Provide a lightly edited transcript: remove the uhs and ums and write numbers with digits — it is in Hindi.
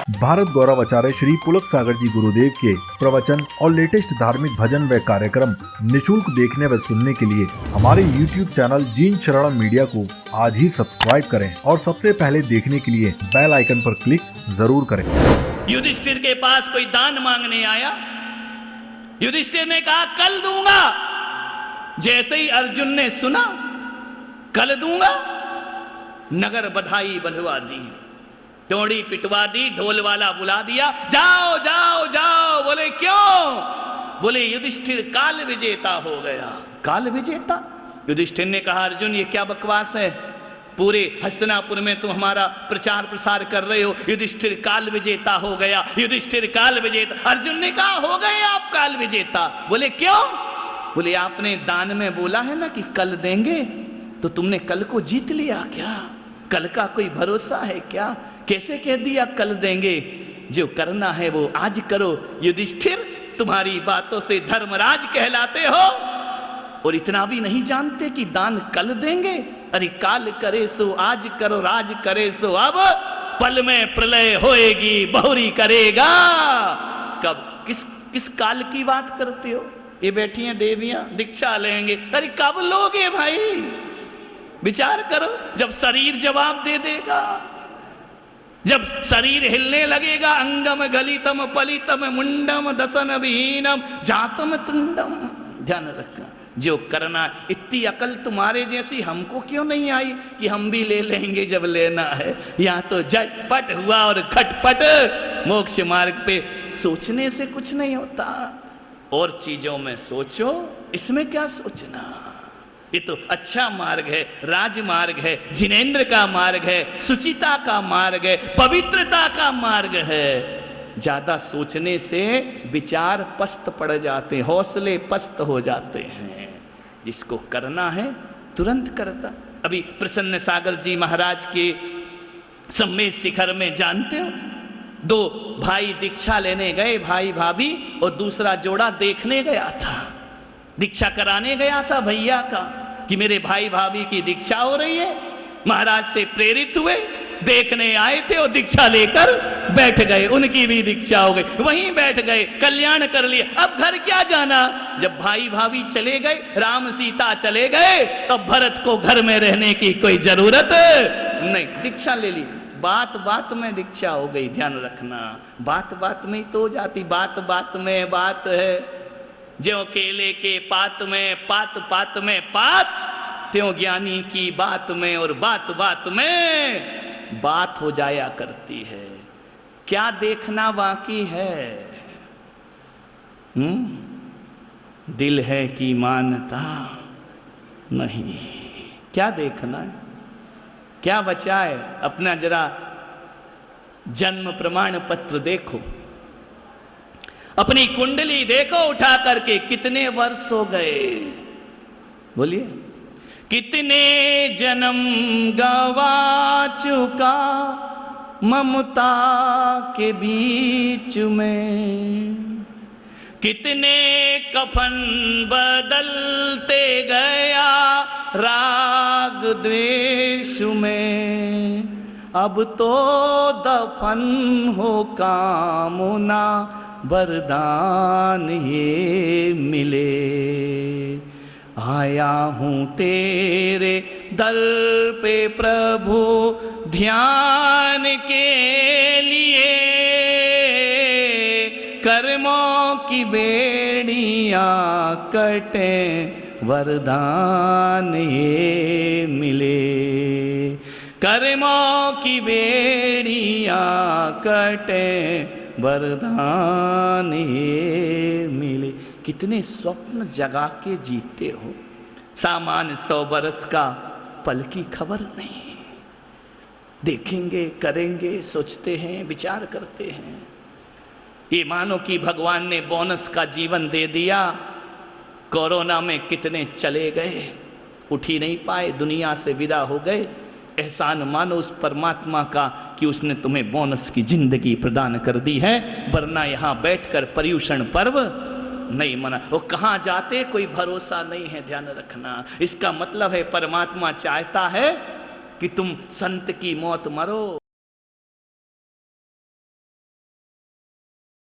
भारत गौरव आचार्य श्री पुलक सागर जी गुरुदेव के प्रवचन और लेटेस्ट धार्मिक भजन व कार्यक्रम निशुल्क देखने व सुनने के लिए हमारे YouTube चैनल जीन शरणम मीडिया को आज ही सब्सक्राइब करें और सबसे पहले देखने के लिए बेल आइकन पर क्लिक जरूर करें। युधिष्ठिर के पास कोई दान मांगने आया। युधिष्ठिर ने कहा कल दूंगा। जैसे ही अर्जुन ने सुना कल दूंगा, नगर बधाई बंधवा दी, टोड़ी पिटवा दी, ढोल वाला बुला दिया, जाओ जाओ जाओ। बोले क्यों? बोले युधिष्ठिर काल विजेता हो गया। काल विजेता? युधिष्ठिर ने कहा अर्जुन ये क्या बकवास है, पूरे हस्तिनापुर में तुम हमारा प्रचार प्रसार कर रहे हो, युधिष्ठिर काल विजेता हो गया, युधिष्ठिर काल विजेता। अर्जुन ने कहा हो गए आप काल विजेता। बोले क्यों? बोले आपने दान में बोला है ना कि कल देंगे, तो तुमने कल को जीत लिया क्या? कल का कोई भरोसा है क्या? कैसे कह दिया कल देंगे? जो करना है वो आज करो। युधिष्ठिर तुम्हारी बातों से धर्मराज कहलाते हो और इतना भी नहीं जानते कि दान कल देंगे। अरे काल करे सो आज करो, राज करे सो अब, पल में प्रलय होएगी बहुरी करेगा। कब? किस काल की बात करते हो? ये बैठी हैं देवियां दीक्षा लेंगे। अरे कब लोगे भाई? विचार करो। जब शरीर जवाब दे देगा, जब शरीर हिलने लगेगा, अंगम गलितम पलितम मुंडम दसन विहीनम जातम तुंडम। ध्यान रखना, जो करना। इतनी अकल तुम्हारे जैसी हमको क्यों नहीं आई कि हम भी ले लेंगे जब लेना है। यहाँ तो झटपट हुआ और खटपट। मोक्ष मार्ग पे सोचने से कुछ नहीं होता, और चीजों में सोचो। इसमें क्या सोचना? ये तो अच्छा मार्ग है, राजमार्ग है, जिनेंद्र का मार्ग है, सुचिता का मार्ग है, पवित्रता का मार्ग है। ज्यादा सोचने से विचार पस्त पड़ जाते, हौसले पस्त हो जाते हैं। जिसको करना है तुरंत करता। अभी प्रसन्न सागर जी महाराज के सम्मेद शिखर में जानते हो, दो भाई दीक्षा लेने गए, भाई भाभी, और दूसरा जोड़ा देखने गया था, दीक्षा कराने गया था भैया का, कि मेरे भाई भाभी की दीक्षा हो रही है। महाराज से प्रेरित हुए, देखने आए थे और दीक्षा लेकर बैठ गए। उनकी भी दीक्षा हो गई, वहीं बैठ गए, कल्याण कर लिया। अब घर क्या जाना? जब भाई भाभी चले गए, राम सीता चले गए, तब भरत को घर में रहने की कोई जरूरत नहीं, दीक्षा ले ली। बात बात में दीक्षा हो गई। ध्यान रखना, बात बात में ही तो हो जाती। बात बात में बात है। ज्यों केले के पात में पात पात में पात, त्यों ज्ञानी की बात में और बात बात में बात हो जाया करती है। क्या देखना बाकी है? दिल है कि मानता नहीं। क्या देखना है? क्या बचा है? अपना जरा जन्म प्रमाण पत्र देखो, अपनी कुंडली देखो उठा करके, कितने वर्ष हो गए? बोलिए। कितने जन्म गवा चुका ममता के बीच में, कितने कफन बदलते गया राग द्वेष में। अब तो दफन हो कामना वरदान ये मिले। आया हूँ तेरे दर पे प्रभु ध्यान के लिए, कर्मों की बेड़ियाँ कटे वरदान ये मिले। कर्मों की बेड़ियाँ कटे वरदान ये मिले। कितने स्वप्न जगा के जीते हो। सामान 100 बरस का, पल की खबर नहीं। देखेंगे, करेंगे, सोचते हैं, विचार करते हैं। ये मानो कि भगवान ने बोनस का जीवन दे दिया। कोरोना में कितने चले गए, उठ ही नहीं पाए, दुनिया से विदा हो गए। एहसान मानो उस परमात्मा का कि उसने तुम्हें बोनस की जिंदगी प्रदान कर दी है, वरना यहाँ बैठकर पर्युषण पर्व नहीं मना। वो कहाँ जाते कोई भरोसा नहीं है। ध्यान रखना, इसका मतलब है परमात्मा चाहता है कि तुम संत की मौत मरो।